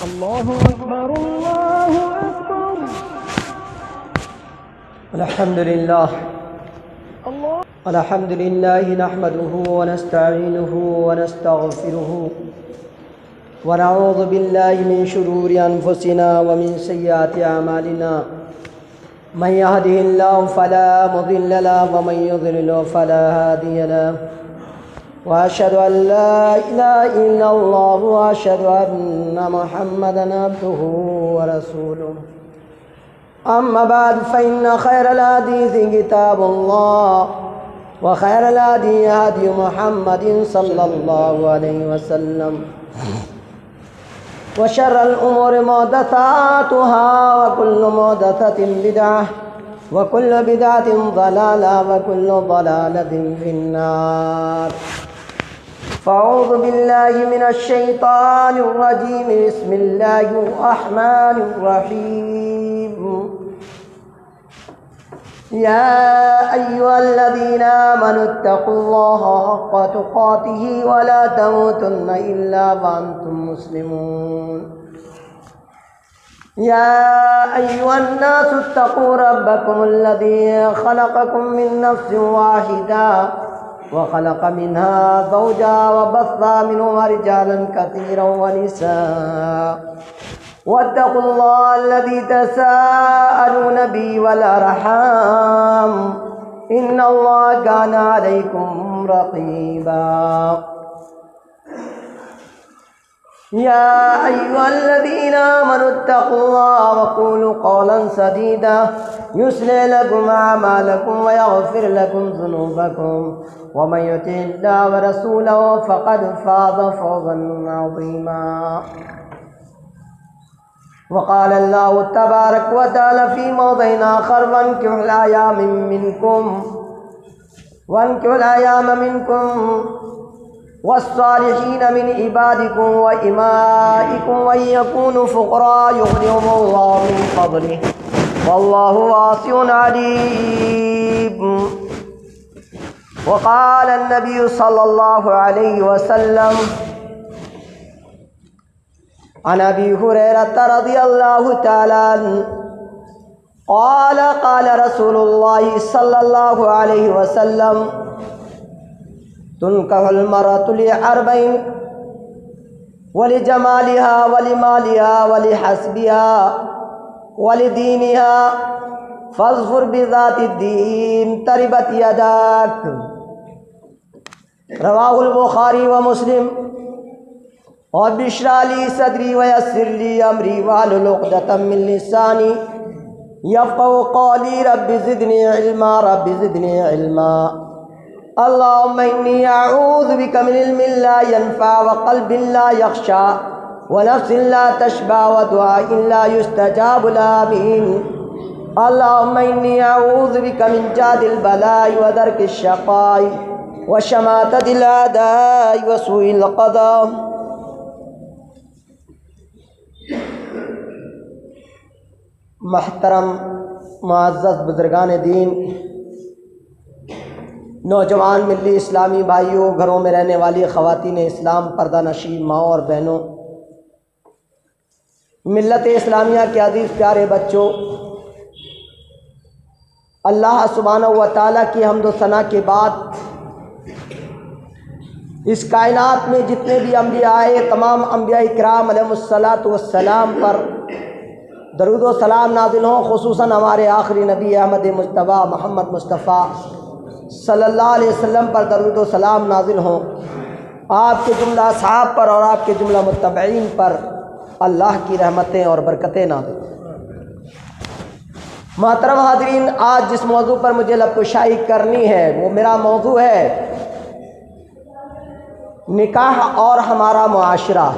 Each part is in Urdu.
الله أكبر الله أكبر. الحمد لله نحمده ونستعينه ونستغفره ونعوذ بالله من شرور أنفسنا ومن سيئات أعمالنا. من يهده الله فلا مضل له ومن يضلل فلا هادي له. وأشهد أن لا إله إلا الله وأشهد أن محمدا عبده ورسوله. أما بعد فإن خير الحديث كتاب الله وخير الهدي هدي محمد صلى الله عليه وسلم وشر الأمور محدثاتها وكل محدثة بدعة وكل بدعة ضلالة وكل ضلالة في النار. فأعوذ بالله من الشيطان الرجيم. بسم الله الرحمن الرحيم. يا أيها الذين آمنوا اتقوا الله حق تقاته ولا تموتن إلا وأنتم مسلمون. يا أيها الناس اتقوا ربكم الذي خلقكم من نفس واحدة وخلق منها زوجها وبث منهما رجالا كثيرا ونساء واتقوا الله الذي تساءلون به والأرحام إن الله كان عليكم رقيبا. يا أيها الذين آمنوا اتقوا الله وقولوا قولا سديدا يصلح لكم أعمالكم ويغفر لكم ذنوبكم ومن يطع الله ورسوله فقد فاز فوزا عظيما. وقال الله تبارك وتعالى في موضع آخر وانكحوا الأيام منكم والصالحين من عبادكم وإمائكم وإن يكونوا فقراء يغنيهم الله من فضله والله واسع عليم. وقال النبي صلى الله عليه وسلم عن أبي هريرة رضي الله تعالى عنه قال قال رسول الله صلى الله عليه وسلم تنكح المرأة لأربع ولجمالها ولمالها ولحسبها ولدينها فاظفر بذات الدين تربت يداك. رواه البخاري ومسلم. رب اشرح لي صدري ويسر لي أمري واحلل عقدة من لساني يفقهوا قولي. رب زدني علما رب زدني علما. اللهم إني أعوذ بك من علم لا ينفع وقلب لا يخشى ونفس لا تشبع ودعاء لا يستجاب له. آمين. اللهم إني أعوذ بك من جهد البلاء ودرك الشقاء وشماتة الأعداء وسوء القضاء. محترم معزز بزرگان دین، نوجوان ملی اسلامی بھائیوں، گھروں میں رہنے والی خواتین اسلام، پردہ نشین ماؤں اور بہنوں، ملت اسلامیہ کے عزیز پیارے بچوں، اللہ سبحانہ و تعالیٰ کی حمد و ثنا کے بعد اس کائنات میں جتنے بھی انبیاء آئے، تمام انبیاء کرام علیہم الصلاۃ والسلام پر درود و سلام نازل ہوں. خصوصاً ہمارے آخری نبی احمد مجتبیٰ محمد مصطفیٰ صلی اللہ علیہ وسلم پر درود و سلام نازل ہوں. آپ کے جملہ اصحاب پر اور آپ کے جملہ متبعین پر اللہ کی رحمتیں اور برکتیں نازل ہوں. محترم حاضرین، آج جس موضوع پر مجھے لب کشائی کرنی ہے وہ میرا موضوع ہے نکاح اور ہمارا معاشرہ.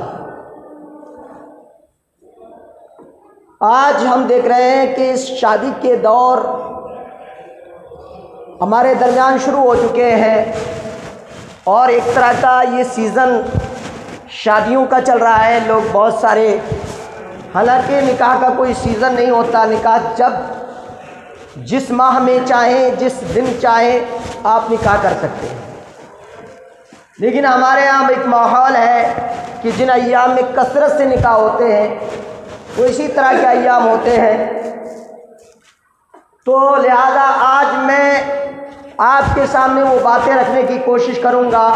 آج ہم دیکھ رہے ہیں کہ اس شادی کے دور ہمارے درمیان شروع ہو چکے ہیں اور ایک طرح کا یہ سیزن شادیوں کا چل رہا ہے. لوگ بہت سارے، حالانکہ نکاح کا کوئی سیزن نہیں ہوتا. نکاح جب جس ماہ میں چاہیں، جس دن چاہیں آپ نکاح کر سکتے ہیں. لیکن ہمارے یہاں ایک ماحول ہے کہ جن ایام میں کثرت سے نکاح ہوتے ہیں وہ اسی طرح کے ایام ہوتے ہیں، تو لہذا آج میں آپ کے سامنے وہ باتیں رکھنے کی کوشش کروں گا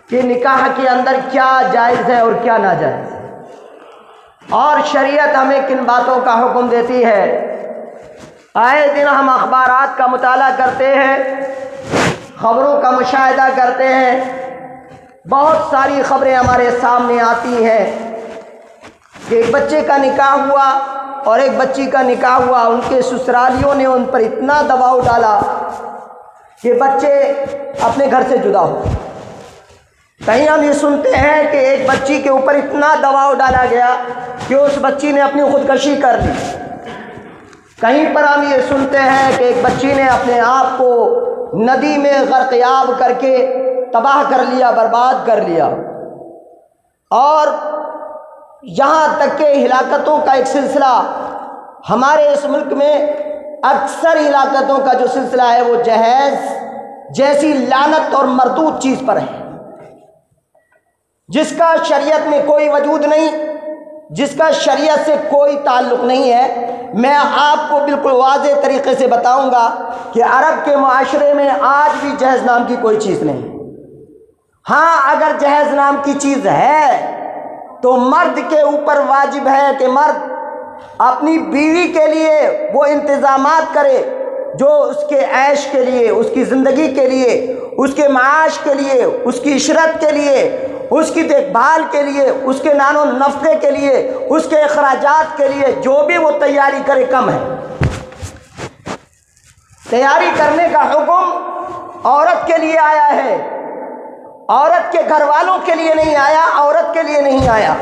کہ نکاح کے اندر کیا جائز ہے اور کیا ناجائز، اور شریعت ہمیں کن باتوں کا حکم دیتی ہے۔ آئے دن ہم اخبارات کا مطالعہ کرتے ہیں، خبروں کا مشاہدہ کرتے ہیں، بہت ساری خبریں ہمارے سامنے آتی ہیں کہ ایک بچے کا نکاح ہوا اور ایک بچی کا نکاح ہوا، ان کے سسرالیوں نے ان پر اتنا دباؤ ڈالا کہ بچے اپنے گھر سے جدا ہو۔ کہیں ہم یہ سنتے ہیں کہ ایک بچی کے اوپر اتنا دباؤ ڈالا گیا کہ اس بچی نے اپنی خودکشی کر لی، کہیں پر ہم یہ سنتے ہیں کہ ایک بچی نے اپنے آپ کو ندی میں غرقیاب کر کے تباہ کر لیا، برباد کر لیا، اور یہاں تک کہ ہلاکتوں کا ایک سلسلہ ہمارے اس ملک میں، اکثر ہلاکتوں کا جو سلسلہ ہے وہ جہیز جیسی لعنت اور مردود چیز پر ہے، جس کا شریعت میں کوئی وجود نہیں، جس کا شریعت سے کوئی تعلق نہیں ہے۔ میں آپ کو بالکل واضح طریقے سے بتاؤں گا کہ عرب کے معاشرے میں آج بھی جہیز نام کی کوئی چیز نہیں۔ ہاں، اگر جہیز نام کی چیز ہے تو مرد کے اوپر واجب ہے کہ مرد اپنی بیوی کے لیے وہ انتظامات کرے جو اس کے عیش کے لیے، اس کی زندگی کے لیے، اس کے معاش کے لیے، اس کی عشرت کے لیے، اس کی دیکھ بھال کے لیے، اس کے نان و نفقے کے لیے، اس کے اخراجات کے لیے جو بھی وہ تیاری کرے کم ہے۔ تیاری کرنے کا حکم عورت کے لیے آیا ہے، عورت کے گھر والوں کے لیے نہیں آیا، عورت کے لیے نہیں آیا۔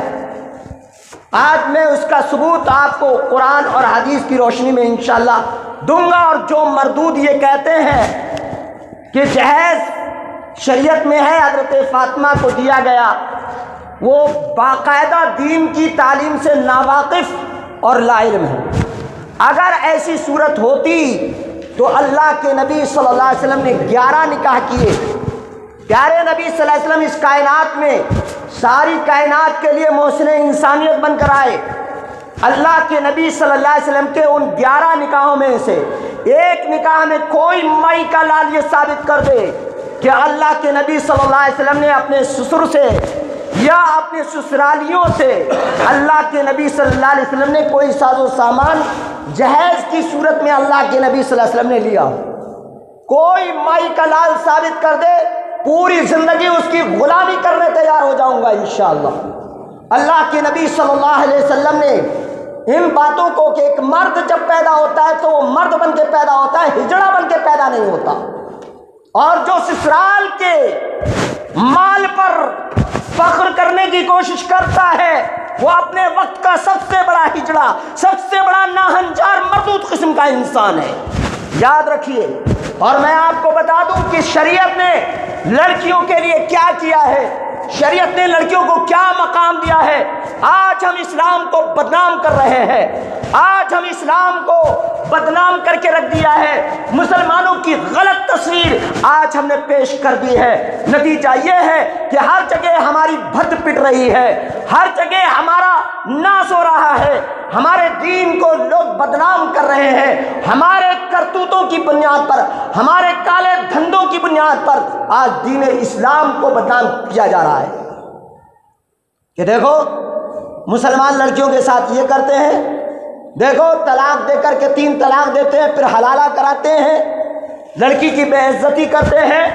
آج میں اس کا ثبوت آپ کو قرآن اور حدیث کی روشنی میں انشاءاللہ دوں گا۔ اور جو مردود یہ کہتے ہیں کہ جہیز شریعت میں ہے، حضرت فاطمہ کو دیا گیا، وہ باقاعدہ دین کی تعلیم سے ناواقف اور لا علم ہے۔ اگر ایسی صورت ہوتی تو اللہ کے نبی صلی اللہ علیہ وسلم نے 11 نکاح کیے۔ پیارے نبی صلی اللہ علیہ وسلم اس کائنات میں ساری کائنات کے لیے محسن انسانیت بن کر آئے۔ اللہ کے نبی صلی اللہ علیہ وسلم کے ان 11 نکاحوں میں سے ایک نکاح میں کوئی مائی کا لال یہ ثابت کر دے کہ اللہ کے نبی صلی اللہ علیہ وسلم نے اپنے سسر سے یا اپنے سسرالیوں سے اللہ کے نبی صلی اللہ علیہ وسلم نے کوئی ساز و سامان جہیز کی صورت میں اللہ کے نبی صلی اللہ علیہ وسلم نے لیا، کوئی مائی کا لال ثابت کر دے، پوری زندگی اس کی غلامی کرنے تیار ہو جاؤں گا انشاءاللہ۔ اللہ کے نبی صلی اللہ علیہ وسلم نے ان باتوں کو کہ ایک مرد جب پیدا ہوتا ہے تو وہ مرد بن کے پیدا ہوتا ہے، ہجڑا بن کے پیدا نہیں ہوتا، اور جو سسرال کے مال پر فخر کرنے کی کوشش کرتا ہے وہ اپنے وقت کا سب سے بڑا ہجڑا، سب سے بڑا ناہنجار مردود قسم کا انسان ہے، یاد رکھیے۔ اور میں آپ کو بتا دوں کہ شریعت نے لڑکیوں کے لیے کیا کیا ہے، شریعت نے لڑکیوں کو کیا مقام دیا ہے۔ آج ہم اسلام کو بدنام کر رہے ہیں، آج ہم اسلام کو بدنام کر کے رکھ دیا ہے، مسلمانوں کی غلط تصویر آج ہم نے پیش کر دی ہے۔ نتیجہ یہ ہے کہ ہر جگہ ہماری بھد پٹ رہی ہے، ہر جگہ ہمارا ناس ہو رہا ہے، ہمارے دین کو لوگ بدنام کر رہے ہیں، ہمارے کرتوتوں کی بنیاد پر، ہمارے کالے دھندوں کی بنیاد پر آج دین اسلام کو بدنام کیا جا رہا ہے۔ کہ دیکھو مسلمان لڑکیوں کے ساتھ یہ کرتے ہیں، دیکھو طلاق دے کر کے 3 طلاق دیتے ہیں، پھر حلالہ کراتے ہیں، لڑکی کی بے عزتی کرتے ہیں،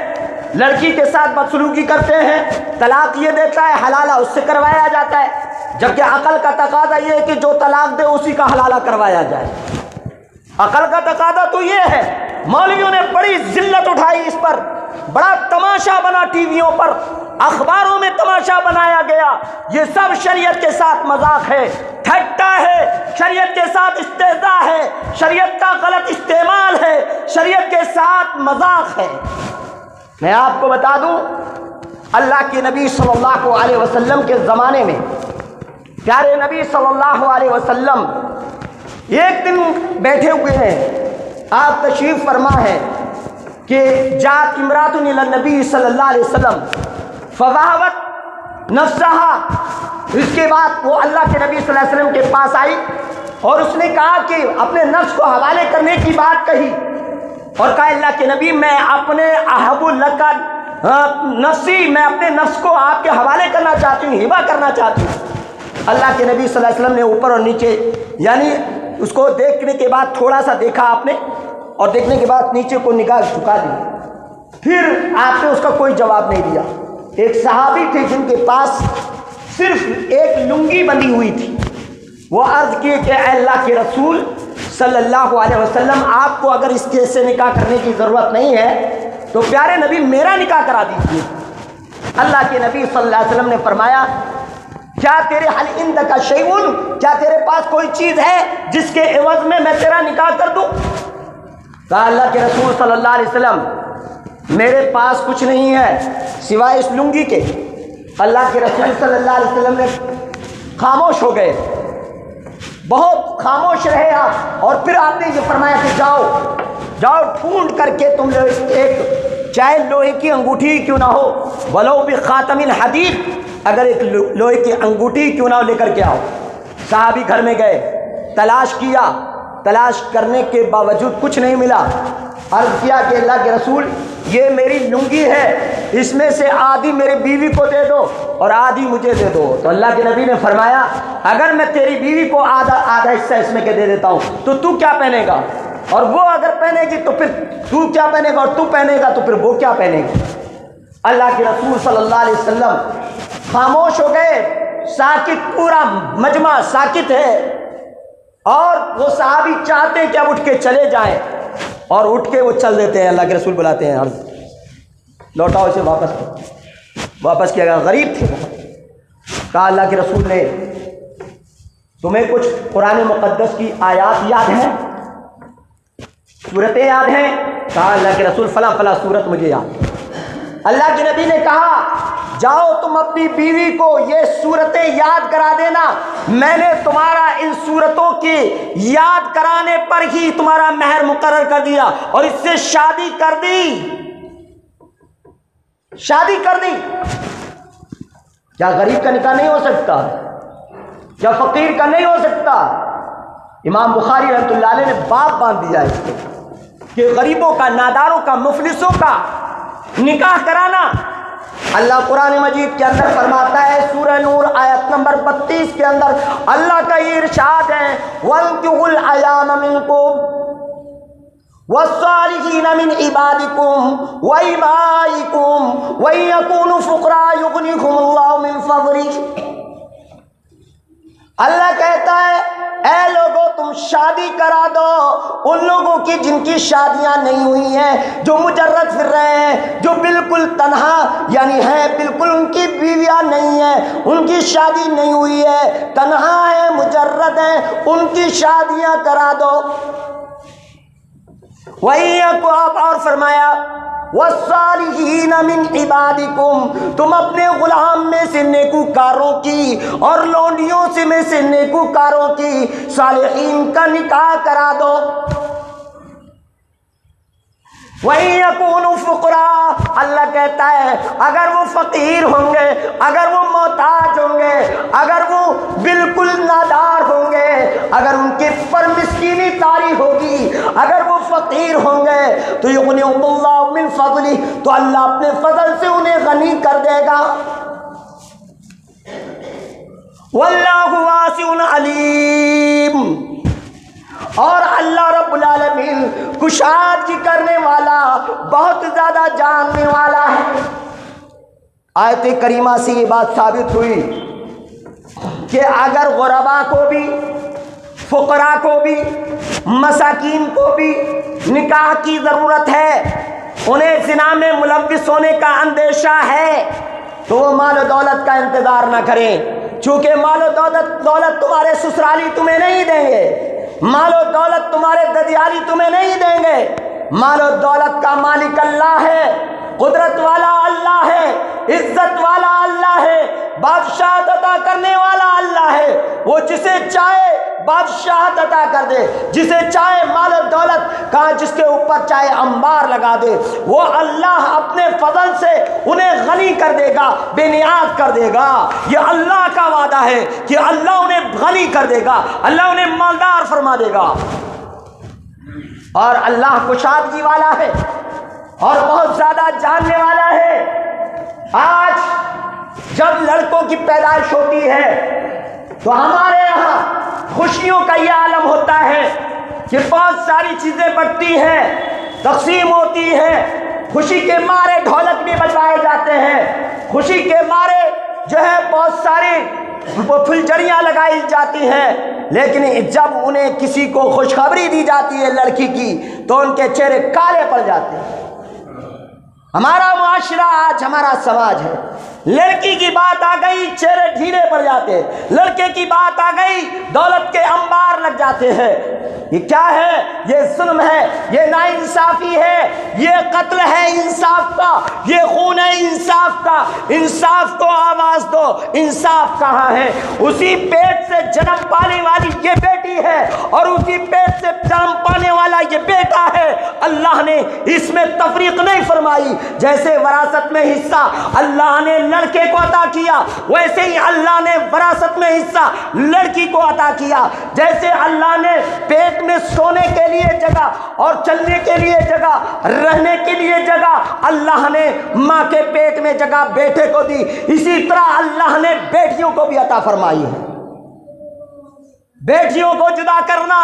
لڑکی کے ساتھ بدسلوکی کرتے ہیں، طلاق یہ دیتا ہے حلالہ اس سے کروایا جاتا ہے، جبکہ عقل کا تقاضا یہ ہے کہ جو طلاق دے اسی کا حلالہ کروایا جائے۔ عقل کا تقاضا تو یہ ہے، مولویوں نے بڑی ذلت اٹھائی اس پر، بڑا تماشا بنا، ٹی ویوں پر اخباروں میں تماشا بنایا گیا، یہ سب شریعت کے ساتھ مذاق ہے، ٹھٹا ہے، شریعت کے ساتھ استہزاء ہے، شریعت کا غلط استعمال ہے، شریعت کے ساتھ مذاق ہے۔ میں آپ کو بتا دوں اللہ کے نبی صلی اللہ علیہ وسلم کے زمانے میں، پیارے نبی صلی اللہ علیہ وسلم ایک دن بیٹھے ہوئے ہیں، آپ تشریف فرما ہے کہ جاءت امرأۃ الی النبی صلی اللہ علیہ وسلم فوہبت نفسہا، اس کے بعد وہ اللہ کے نبی صلی اللہ علیہ وسلم کے پاس آئی اور اس نے کہا کہ اپنے نفس کو حوالے کرنے کی بات کہی اور کہا اللہ کے نبی میں اپنے احب لک نفسی، میں اپنے نفس کو آپ کے حوالے کرنا چاہتی ہوں، ہبہ کرنا چاہتی ہوں۔ اللہ کے نبی صلی اللہ علیہ وسلم نے اوپر اور نیچے یعنی اس کو دیکھنے کے بعد تھوڑا سا دیکھا آپ نے اور دیکھنے کے بعد نیچے کو نگاہ جھکا دی، پھر آپ نے اس کا کوئی جواب نہیں دیا۔ ایک صحابی تھے جن کے پاس صرف ایک لنگی بندھی ہوئی تھی، وہ عرض کیے کہ اے اللہ کے رسول صلی اللہ علیہ وسلم، آپ کو اگر اس کیس سے نکاح کرنے کی ضرورت نہیں ہے تو پیارے نبی میرا نکاح کرا دیجیے۔ اللہ کے نبی صلی اللہ علیہ وسلم نے فرمایا کیا تیرے حل عندک شیء، کیا تیرے پاس کوئی چیز ہے جس کے عوض میں تیرا نکاح کر دوں؟ کہا اللہ کے رسول صلی اللہ علیہ وسلم میرے پاس کچھ نہیں ہے سوائے اس لنگی کے۔ اللہ کے رسول صلی اللہ علیہ وسلم نے خاموش ہو گئے، بہت خاموش رہے آپ، اور پھر آپ نے یہ فرمایا کہ جاؤ جاؤ ڈھونڈ کر کے تم لوگ ایک چاہے لوہے کی انگوٹھی کیوں نہ ہو، ولو بخاتم الحدید، اگر ایک لوہے کی انگوٹھی کیوں نہ ہو لے کر کے آؤ۔ صحابی گھر میں گئے، تلاش کیا، تلاش کرنے کے باوجود کچھ نہیں ملا۔ عرض کیا کہ اللہ کے رسول یہ میری لنگی ہے، اس میں سے آدھی میری بیوی کو دے دو اور آدھی مجھے دے دو۔ تو اللہ کے نبی نے فرمایا اگر میں تیری بیوی کو آدھا حصہ اس میں کے دے دیتا ہوں تو کیا پہنے گا، اور وہ اگر پہنے گی تو پھر تو کیا پہنے گا، اور تو پہنے گا تو پھر وہ کیا پہنے گی۔ اللہ کے رسول صلی اللہ علیہ وسلم خاموش ہو گئے، ساکت، پورا مجمع ساکت ہے، اور وہ صحابی چاہتے ہیں کہ اب اٹھ کے چلے جائیں، اور اٹھ کے وہ چل دیتے ہیں۔ اللہ کے رسول بلاتے ہیں لوٹاؤ اسے واپس کیا گیا، غریب تھے بہت۔ کہا اللہ کے رسول نے تمہیں کچھ قرآن مقدس کی آیات یاد ہیں، سورتیں یاد ہیں؟ کہا اللہ کے رسول فلاں فلاں سورت مجھے یاد۔ اللہ کے نبی نے کہا جاؤ تم اپنی بیوی کو یہ سورتیں یاد کرا دینا، میں نے تمہارا ان سورتوں کی یاد کرانے پر ہی تمہارا مہر مقرر کر دیا اور اس سے شادی کر دی، شادی کر دی۔ کیا غریب کا نکاح نہیں ہو سکتا؟ کیا فقیر کا نہیں ہو سکتا؟ امام بخاری رحمۃ اللہ علیہ نے باب باندھ دیا اس کو کہ غریبوں کا، ناداروں کا، مفلسوں کا نکاح کرانا۔ اللہ قرآن مجید کے اندر فرماتا ہے، سورہ نور آیت نمبر 32 کے اندر اللہ کا یہ ارشاد ہے، وَانكِحُوا الْأَيَامَ مِنكُمْ وَالصَّالِحِينَ مِنْ عِبَادِكُمْ وَإِمَائِكُمْ وَإِن يَكُونُوا فُقَرَاءَ يُغْنِهُمُ اللَّهُ مِنْ فَضْلِهِ۔ اللہ کہتا ہے اے لوگوں تم شادی کرا دو ان لوگوں کی جن کی شادیاں نہیں ہوئی ہیں، جو مجرد پھر رہے ہیں، جو بالکل تنہا یعنی ہیں، بالکل ان کی بیویاں نہیں ہیں، ان کی شادی نہیں ہوئی ہے، تنہا ہیں، مجرد ہیں، ان کی شادیاں کرا دو۔ وہی کو آپ اور فرمایا وَالصَّالِحِينَ مِنْ عِبَادِكُمْ، تم اپنے غلام میں سے نیکوکاروں کی اور لونڈیوں سے میں سے نیکوکاروں کی صالحین کا نکاح کرا دو۔ وَإِن يَكُونُوا فُقَرَاءَ، اللہ کہتا ہے اگر وہ فقیر ہوں گے، اگر وہ محتاج ہوں گے، اگر وہ بالکل نادار ہوں گے، اگر ان کے پر مسکینی طاری ہوگی، اگر وہ فقیر ہوں گے تو یغنیہم اللہ من فضلہ، تو اللہ اپنے فضل سے انہیں غنی کر دے گا۔ واللہ واسع علیم، اور اللہ رب العالمین کشادگی کرنے والا، بہت زیادہ جاننے والا ہے۔ آیت کریمہ سے یہ بات ثابت ہوئی کہ اگر غربا کو بھی، فقراء کو بھی، مساکین کو بھی نکاح کی ضرورت ہے، انہیں زنا میں ملوث ہونے کا اندیشہ ہے، تو وہ مال و دولت کا انتظار نہ کریں، چونکہ مال و دولت تمہارے سسرالی تمہیں نہیں دیں گے، مال و دولت تمہارے ددیالی تمہیں نہیں دیں گے۔ مال و دولت کا مالک اللہ ہے، قدرت والا اللہ ہے، عزت والا اللہ ہے، بادشاہت عطا کرنے والا اللہ ہے، وہ جسے چاہے بادشاہت عطا کر دے، جسے چاہے مال و دولت کا جس کے اوپر چاہے انبار لگا دے، وہ اللہ اپنے فضل سے انہیں غنی کر دے گا، بے نیاز کر دے گا۔ یہ اللہ کا وعدہ ہے کہ اللہ انہیں غنی کر دے گا، اللہ انہیں مالدار فرما دے گا۔ اور اللہ کشادگی والا ہے اور بہت زیادہ جاننے والا ہے۔ آج جب لڑکوں کی پیدائش ہوتی ہے تو ہمارے یہاں خوشیوں کا یہ عالم ہوتا ہے کہ بہت ساری چیزیں بٹتی ہیں، تقسیم ہوتی ہے، خوشی کے مارے ڈھولک بھی بجائے جاتے ہیں، خوشی کے مارے جو ہے بہت ساری پھلجھڑیاں لگائی جاتی ہیں، لیکن جب انہیں کسی کو خوشخبری دی جاتی ہے لڑکی کی تو ان کے چہرے کالے پڑ جاتے ہیں۔ ہمارا معاشرہ آج ہمارا سماج ہے، لڑکی کی بات آ گئی چہرے ڈھیلے پڑ جاتے، لڑکے کی بات آ گئی دولت کے انبار لگ جاتے ہیں۔ یہ کیا ہے؟ یہ ظلم ہے، یہ ناانصافی ہے، یہ قتل ہے انصاف کا، یہ خون ہے انصاف کا۔ انصاف کو آواز دو، انصاف کہاں ہے؟ اسی پیٹ سے جنم پانے والی یہ بیٹی ہے اور اسی پیٹ سے جنم پانے والا یہ بیٹا ہے۔ اللہ نے اس میں تفریق نہیں فرمائی۔ جیسے وراثت میں حصہ اللہ نے لڑکے کو عطا کیا، ویسے ہی اللہ نے وراثت میں حصہ لڑکی کو عطا کیا۔ جیسے اللہ نے پیٹ میں سونے کے لیے جگہ اور چلنے کے لیے جگہ، رہنے کے لیے جگہ اللہ نے ماں کے پیٹ میں جگہ بیٹے کو دی، اسی طرح اللہ نے بیٹیوں کو بھی عطا فرمائی ہے۔ بیٹیوں کو جدا کرنا،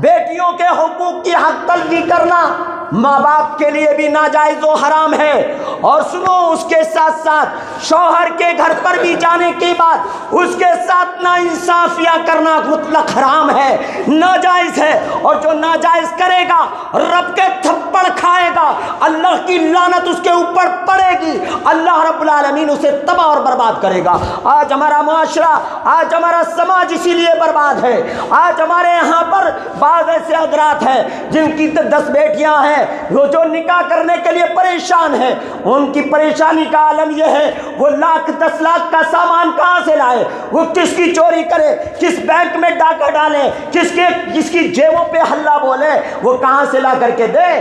بیٹیوں کے حقوق کی حق تلفی کرنا ماں باپ کے لیے بھی ناجائز و حرام ہے۔ اور سنو، اس کے ساتھ ساتھ شوہر کے گھر پر بھی جانے کے بعد اس کے ساتھ ناانصافیاں کرنا مطلق حرام ہے، ناجائز ہے، اور جو ناجائز کرے گا رب کے تھپڑ کھائے گا، اللہ کی لعنت اس کے اوپر پڑے گی، اللہ رب العالمین اسے تباہ اور برباد کرے گا۔ آج ہمارا معاشرہ، آج ہمارا سماج اسی لیے برباد ہے۔ آج ہمارے یہاں پر بعض ایسے حضرات ہیں جن کی 10 بیٹیاں ہیں، وہ جو نکاح کرنے کے لیے پریشان ہیں، ان کی پریشانی کا عالم یہ ہے وہ 10 لاکھ کا سامان کہاں سے لائے، وہ کس کی چوری کرے، کس بینک میں ڈاکہ ڈالے، کس کی جیبوں پہ ہلہ بولے، وہ کہاں سے لا کر کے دے۔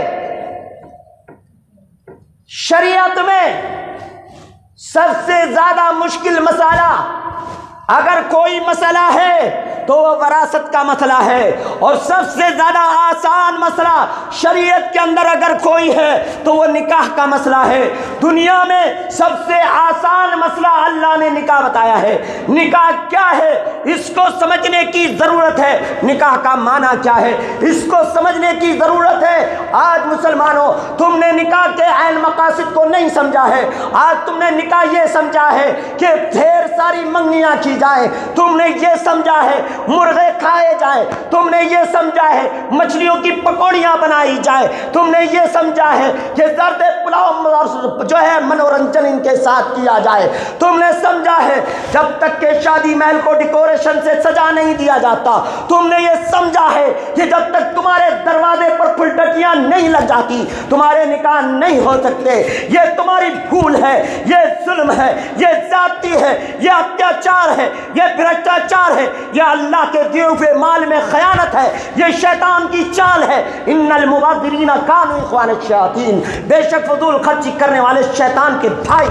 شریعت میں سب سے زیادہ مشکل مسئلہ اگر کوئی مسئلہ ہے تو وہ وراثت کا مسئلہ ہے، اور سب سے زیادہ آسان مسئلہ شریعت کے اندر اگر کوئی ہے تو وہ نکاح کا مسئلہ ہے۔ دنیا میں سب سے آسان مسئلہ اللہ نے نکاح بتایا ہے۔ نکاح کیا ہے اس کو سمجھنے کی ضرورت ہے، نکاح کا معنی کیا ہے اس کو سمجھنے کی ضرورت ہے۔ آج مسلمانوں، تم نے نکاح کے عین مقاصد کو نہیں سمجھا ہے۔ آج تم نے نکاح یہ سمجھا ہے کہ ڈھیر ساری منگنیاں کی جائیں، تم نے یہ سمجھا ہے مرغے کھائے جائیں، تم نے یہ سمجھا ہے مچھلیوں کی پکوڑیاں بنائی جائیں، تم نے یہ سمجھا ہے کہ زرد پلاؤ جو ہے منورنجن ان کے ساتھ کیا جائے، تم نے سمجھا ہے جب تک کہ شادی محل کو ڈیکوریشن سے سجا نہیں دیا جاتا، تم نے یہ سمجھا ہے کہ جب تک تمہارے دروازے پر پھلٹکیاں نہیں لگ جاتی تمہارے نکاح نہیں ہو سکتے۔ یہ تمہاری بھول ہے، یہ ظلم ہے، یہ زیادتی ہے، یہ اتیاچار ہے، یہ بھرشٹاچار ہے، یہ اللہ کے دیے ہوئے مال میں خیانت ہے، یہ شیطان کی چال ہے۔ ان المبذرین کانوا اخوان الشیاطین، بے شک فضول خرچی کرنے والے شیطان کے بھائی۔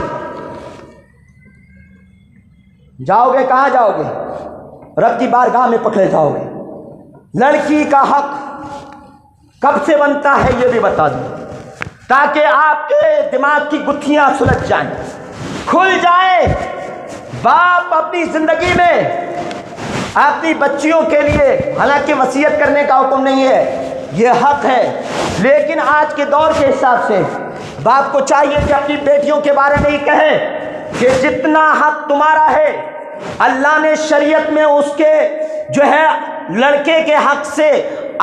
جاؤ گے کہاں جاؤ گے؟ رب کی بارگاہ میں پکڑے جاؤ گے۔ لڑکی کا حق کب سے بنتا ہے یہ بھی بتا دوں، تاکہ آپ کے دماغ کی گتھیاں سلجھ جائیں، کھل جائیں۔ باپ اپنی زندگی میں اپنی بچیوں کے لیے حالانکہ وصیت کرنے کا حکم نہیں ہے، یہ حق ہے، لیکن آج کے دور کے حساب سے باپ کو چاہیے کہ اپنی بیٹیوں کے بارے میں ہی کہیں کہ جتنا حق تمہارا ہے اللہ نے شریعت میں اس کے جو ہے لڑکے کے حق سے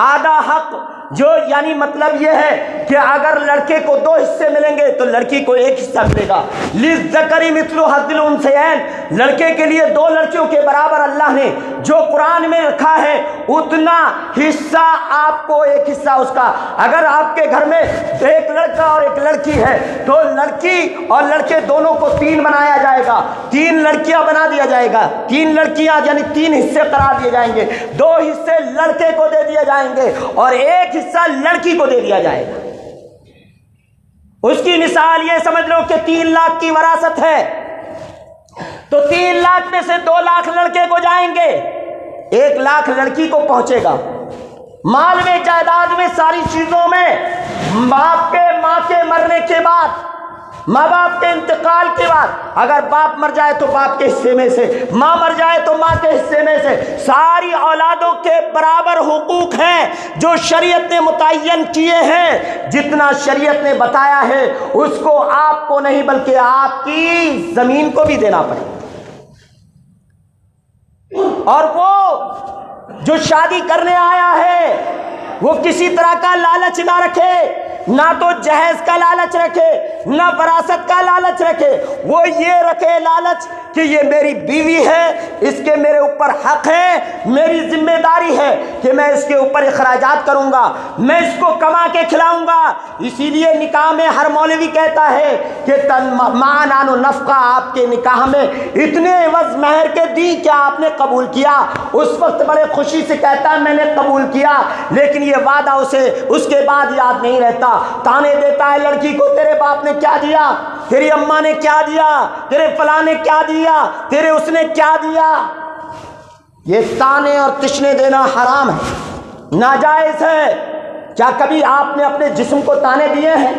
آدھا حق جو یعنی مطلب یہ ہے کہ اگر لڑکے کو 2 حصے ملیں گے تو لڑکی کو 1 حصہ ملے گا. للذکر مثل حظ الانثیین, لڑکے کے لیے 2 لڑکیوں کے برابر اللہ نے جو قرآن میں رکھا ہے اتنا حصہ آپ کو 1 حصہ اس کا. اگر آپ کے گھر میں 1 لڑکا اور 1 لڑکی ہے تو لڑکی اور لڑکے دونوں کو 3 بنایا جائے گا, 3 لڑکیاں بنا دیا جائے گا, 3 لڑکیاں یعنی 3 حصے قرار دیے جائیں گے. 2 حصے لڑکے کو دے دیے جائیں گے اور 1 حصہ لڑکی کو دے دیا جائے گا. اس کی مثال یہ سمجھ لو کہ 3 لاکھ کی وراثت ہے تو 3 لاکھ میں سے 2 لاکھ لڑکے کو جائیں گے, 1 لاکھ لڑکی کو پہنچے گا. مال میں, جائیداد میں, ساری چیزوں میں ماں کے مرنے کے بعد, ماں باپ کے انتقال کے بعد, اگر باپ مر جائے تو باپ کے حصے میں سے, ماں مر جائے تو ماں کے حصے میں سے, ساری اولادوں کے برابر حقوق ہیں جو شریعت نے متعین کیے ہیں. جتنا شریعت نے بتایا ہے اس کو آپ کو نہیں بلکہ آپ کی زمین کو بھی دینا پڑے. اور وہ جو شادی کرنے آیا ہے وہ کسی طرح کا لالچ نہ رکھے, نہ تو جہیز کا لالچ رکھے نہ وراثت کا لالچ رکھے. وہ یہ رکھے لالچ کہ یہ میری بیوی ہے, اس کے میرے اوپر حق ہے, میری ذمہ داری ہے کہ میں اس کے اوپر اخراجات کروں گا, میں اس کو کما کے کھلاؤں گا. اسی لیے نکاح میں ہر مولوی کہتا ہے کہ معنان و نفقہ آپ کے نکاح میں اتنے عوض مہر کے دی, کیا آپ نے قبول کیا؟ اس وقت بڑے خوشی سے کہتا ہے میں نے قبول کیا, لیکن یہ وعدہ اسے اس کے بعد یاد نہیں رہتا. تانے دیتا ہے لڑکی کو, تیرے باپ نے کیا دیا, تیری اماں نے کیا دیا, تیرے فلاں نے کیا دیا, تیرے اس نے کیا دیا. یہ تانے اور تشنے دینا حرام ہے, ناجائز ہے. کیا کبھی آپ نے اپنے جسم کو تانے دیے ہیں؟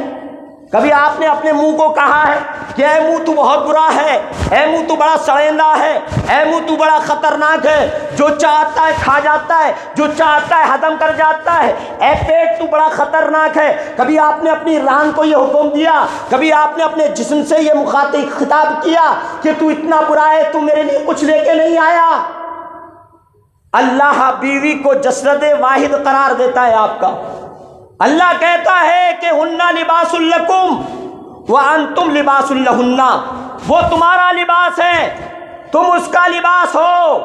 کبھی آپ نے اپنے منہ کو کہا ہے کہ اے منہ تو بہت برا ہے, اے منہ تو بڑا سڑیندہ ہے, اے منہ تو بڑا خطرناک ہے, جو چاہتا ہے کھا جاتا ہے, جو چاہتا ہے ہضم کر جاتا ہے, اے پیٹ تو بڑا خطرناک ہے. کبھی آپ نے اپنی ران کو یہ حکم دیا, کبھی آپ نے اپنے جسم سے یہ مخاطب خطاب کیا کہ تو اتنا برا ہے, تو میرے لیے کچھ لے کے نہیں آیا؟ اللہ بیوی کو جسد واحد قرار دیتا ہے آپ کا. اللہ کہتا ہے کہ ہنہ لباس لکم وانتم لباس لہن, وہ تمہارا لباس ہے, تم اس کا لباس ہو.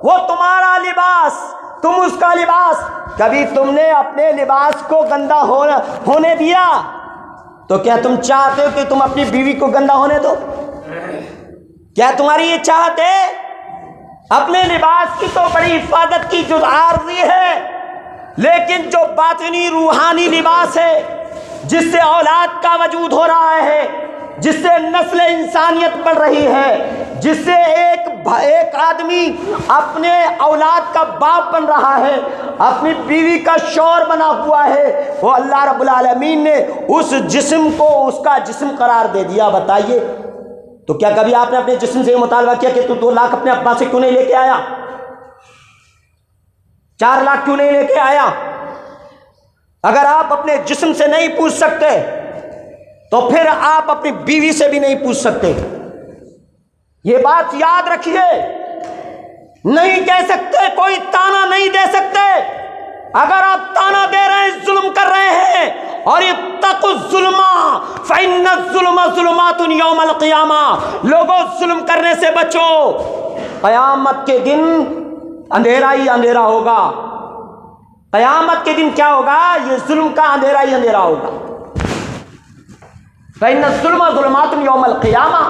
وہ تمہارا لباس, تم اس کا لباس. کبھی تم نے اپنے لباس کو گندا ہونے دیا تو کیا تم چاہتے ہو کہ تم اپنی بیوی کو گندا ہونے دو؟ کیا تمہاری یہ چاہت ہے؟ اپنے لباس کی تو بڑی حفاظت کی جو عارضی ہے, لیکن جو باطنی روحانی لباس ہے جس سے اولاد کا وجود ہو رہا ہے, جس سے نسل انسانیت بڑھ رہی ہے, جس سے ایک آدمی اپنے اولاد کا باپ بن رہا ہے, اپنی بیوی کا شوہر بنا ہوا ہے, وہ اللہ رب العالمین نے اس جسم کو اس کا جسم قرار دے دیا. بتائیے تو کیا کبھی آپ نے اپنے جسم سے یہ مطالبہ کیا کہ تو 2 لاکھ اپنے ابا سے کیوں نہیں لے کے آیا, 4 لاکھ کیوں نہیں لے کے آیا؟ اگر آپ اپنے جسم سے نہیں پوچھ سکتے تو پھر آپ اپنی بیوی سے بھی نہیں پوچھ سکتے. یہ بات یاد رکھیے, نہیں کہہ سکتے, کوئی تانا نہیں دے سکتے. اگر آپ تانا دے رہے ہیں, ظلم کر رہے ہیں, اور اتقوا الظلم فإن الظلم ظلمات یوم القیامہ, لوگوں ظلم کرنے سے بچو, قیامت کے دن اندھیرا ہی اندھیرا ہوگا. قیامت کے دن کیا ہوگا؟ یہ ظلم کا اندھیرا ہی اندھیرا ہوگا. فإن الظلم ظلمات یوم القیامہ,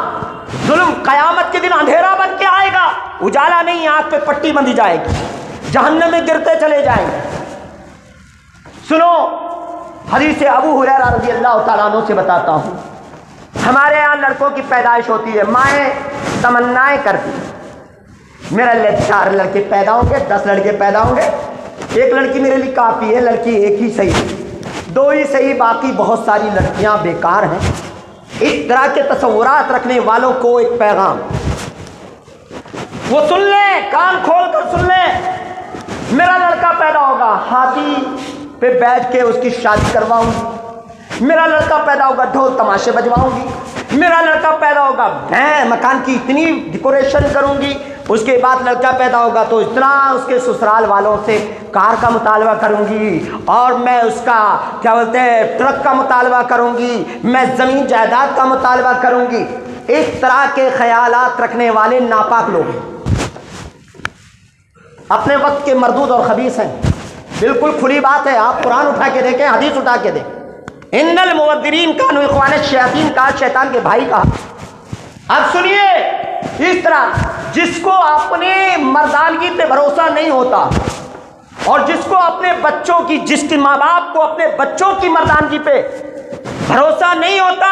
ظلم قیامت کے دن اندھیرا بن کے آئے گا, اجالا نہیں, آنکھ پہ پٹی بندھی جائے گی, جہنم میں گرتے چلے جائیں گے. سنو حدیث ابو ہریرہ رضی اللہ تعالیٰ عنہ سے بتاتا ہوں. ہمارے یہاں لڑکوں کی پیدائش ہوتی ہے, مائیں تمنائیں کرتی ہیں میرے لیے 4 لڑکے پیدا ہوں گے, 10 لڑکے پیدا ہوں گے, 1 لڑکی میرے لیے کافی ہے, لڑکی 1 ہی صحیح, 2 ہی صحیح, باقی بہت ساری لڑکیاں بیکار ہیں. اس طرح کے تصورات رکھنے والوں کو ایک پیغام, وہ سن لیں, کان کھول کر سن لیں, میرا لڑکا پیدا ہوگا, ہاتھی پہ بیٹھ کے اس کی شادی کرواؤں گی, میرا لڑکا پیدا ہوگا, ڈھول تماشے بجواؤں گی, میرا لڑکا پیدا ہوگا, میں مکان کی اتنی ڈیکوریشن کروں گی, اس کے بعد لڑکا پیدا ہوگا تو اتنا اس کے سسرال والوں سے کار کا مطالبہ کروں گی، اور میں اس کا کیا بولتے ہیں ٹرک کا مطالبہ کروں گی، میں زمین جائیداد کا مطالبہ کروں گی۔ اس طرح کے خیالات رکھنے والے ناپاک لوگ ہیں، اپنے وقت کے مردود اور خبیث ہیں۔ بالکل کھلی بات ہے، آپ قرآن اٹھا کے دیکھیں، حدیث اٹھا کے دیکھیں۔ ان المبذرین کانوا اخوان الشیاطین کا، شیطان کے بھائی کا۔ اب سنیے، اس طرح جس کو اپنے مردانگی پہ بھروسہ نہیں ہوتا، اور جس کو اپنے بچوں کی، جس کے ماں باپ کو اپنے بچوں کی مردانگی پہ بھروسہ نہیں ہوتا،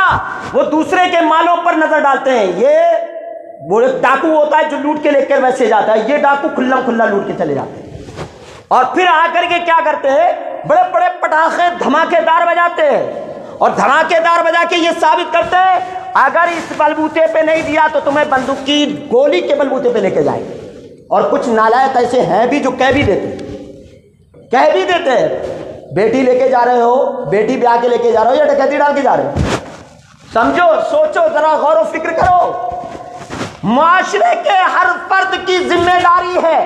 وہ دوسرے کے مالوں پر نظر ڈالتے ہیں۔ یہ وہ ڈاکو ہوتا ہے جو لوٹ کے لے کر ویسے جاتا ہے، یہ ڈاکو کھلا کھلا لوٹ کے چلے جاتے ہیں، اور پھر آ کر کے کیا کرتے ہیں، بڑے بڑے پٹاخے دھماکے دار بجاتے ہیں، اور دھماکے دار بجا کے یہ ثابت کرتے ہیں اگر اس بلبوتے پہ نہیں دیا تو تمہیں بندوق کی گولی کے بلبوتے پہ لے کے جائیں گے۔ اور کچھ نالائق ایسے ہیں بھی جو کہہ بھی دیتے ہیں بیٹی لے کے جا رہے ہو، بیٹی بیاہ کے لے کے جا رہے ہو یا ڈکیتی ڈال کے جا رہے ہو؟ سمجھو، سوچو، ذرا غور و فکر کرو۔ معاشرے کے ہر فرد کی ذمہ داری ہے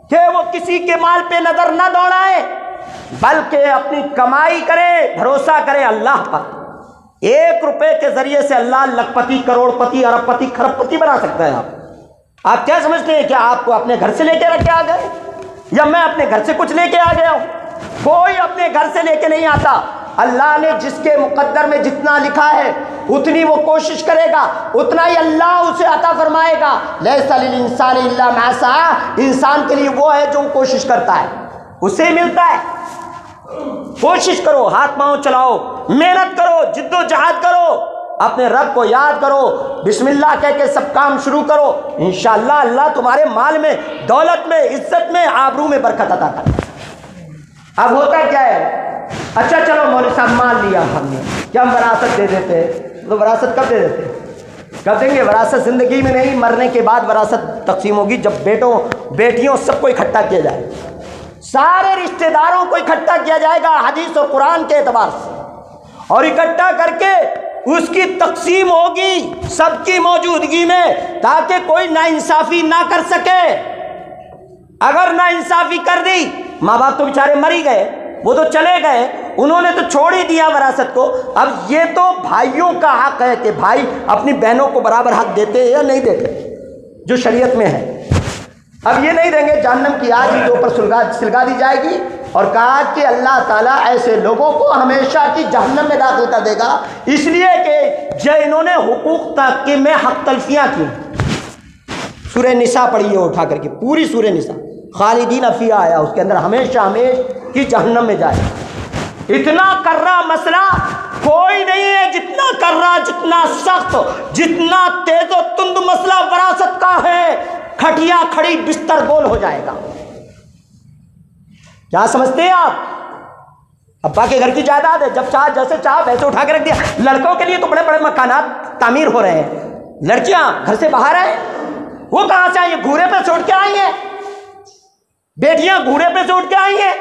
کہ وہ کسی کے مال پہ نظر نہ دوڑائے، بلکہ اپنی کمائی کرے، بھروسہ کرے اللہ پر۔ 1 روپے کے ذریعے سے اللہ لکھپتی، کروڑ پتی، ارب پتی، خرب پتی بنا سکتا ہے۔ آپ کیا سمجھتے ہیں کہ آپ کو اپنے گھر سے لے کے رکھ کے آ گئے، یا میں اپنے گھر سے کچھ لے کے آ گیا ہوں؟ کوئی اپنے گھر سے لے کے نہیں آتا۔ اللہ نے جس کے مقدر میں جتنا لکھا ہے اتنی وہ کوشش کرے گا، اتنا ہی اللہ اسے عطا فرمائے گا۔ لیس للانسان الا ما سعى، انسان کے لیے وہ ہے جو کوشش کرتا ہے اسے ملتا ہے۔ کوشش کرو، ہاتھ پاؤں چلاؤ، محنت کرو، جد و جہاد کرو، اپنے رب کو یاد کرو، بسم اللہ کہہ کے سب کام شروع کرو، انشاءاللہ اللہ تمہارے مال میں، دولت میں، عزت میں، آبرو میں برکت عطا کرے۔ اب ہوتا کیا ہے، اچھا چلو مولوی صاحب مان لیا ہم نے کہ ہم وراثت دے دیتے، تو وراثت کب دے دیتے؟ کب دیں گے؟ وراثت زندگی میں نہیں، مرنے کے بعد وراثت تقسیم ہوگی، جب بیٹوں بیٹیوں سب کو اکٹھا کیا جائے، سارے رشتہ داروں کو اکٹھا کیا جائے گا حدیث اور قرآن کے اعتبار سے، اور اکٹھا کر کے اس کی تقسیم ہوگی سب کی موجودگی میں، تاکہ کوئی ناانصافی نہ کر سکے۔ اگر ناانصافی کر دی، ماں باپ تو بیچارے مر ہی گئے، وہ تو چلے گئے، انہوں نے تو چھوڑ ہی دیا وراثت کو، اب یہ تو بھائیوں کا حق ہے کہ بھائی اپنی بہنوں کو برابر حق دیتے یا نہیں دیتے، جو شریعت میں ہے۔ اب یہ نہیں دیں گے، جہنم کی آگ ہی کے اوپر سلگا دی جائے گی، اور کہا کہ اللہ تعالیٰ ایسے لوگوں کو ہمیشہ کی جہنم میں داخل کر دے گا، اس لیے کہ جو انہوں نے حقوق تحقیق میں حق تلفیاں کی۔ سورہ نساء پڑھی ہے اٹھا کر کے، پوری سورہ نساء، خالدین فیہا آیا اس کے اندر، ہمیشہ ہمیشہ کی جہنم میں جائے۔ اتنا کرا مسئلہ کوئی نہیں ہے جتنا کرا، جتنا سخت، جتنا تیز و تند مسئلہ وراثت کا ہے۔ کھٹیا کھڑی بستر گول ہو جائے گا۔ کیا سمجھتے ہیں آپ؟ ابا کے گھر کی جائیداد ہے، جب چاہ جیسے چاہ ویسے اٹھا کے رکھ دیا۔ لڑکوں کے لیے تو بڑے بڑے مکانات تعمیر ہو رہے ہیں، لڑکیاں گھر سے باہر ہیں، وہ کہاں سے آئی ہیں؟ گھوڑے پہ چوٹ کے آئی ہیں، بیٹیاں گھوڑے پہ چوٹ کے آئی ہیں۔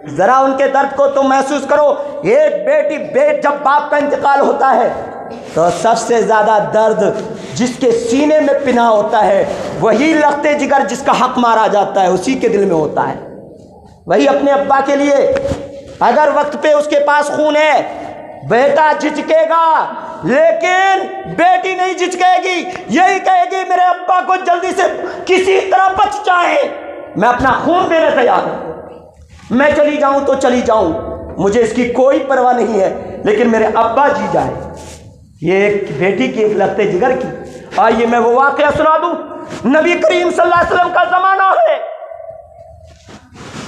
ذرا ان کے درد کو تو محسوس کرو۔ ایک بیٹی جب باپ کا انتقال ہوتا ہے تو سب سے زیادہ درد جس کے سینے میں پناہ ہوتا ہے، وہی لختے جگر جس کا حق مارا جاتا ہے اسی کے دل میں ہوتا ہے۔ وہی اپنے ابا کے لیے اگر وقت پہ اس کے پاس خون ہے، بیٹا جھجکے گا، لیکن بیٹی نہیں جھجکے گی، یہی کہے گی میرے ابا کو جلدی سے کسی طرح بچ جائے، میں اپنا خون دینے تیار ہوں، میں چلی جاؤں تو چلی جاؤں، مجھے اس کی کوئی پرواہ نہیں ہے، لیکن میرے ابا جی جائے۔ یہ ایک بیٹی کی، ایک لختے جگر کی۔ آئیے میں وہ واقعہ سنا دوں، نبی کریم صلی اللہ علیہ وسلم کا زمانہ ہے،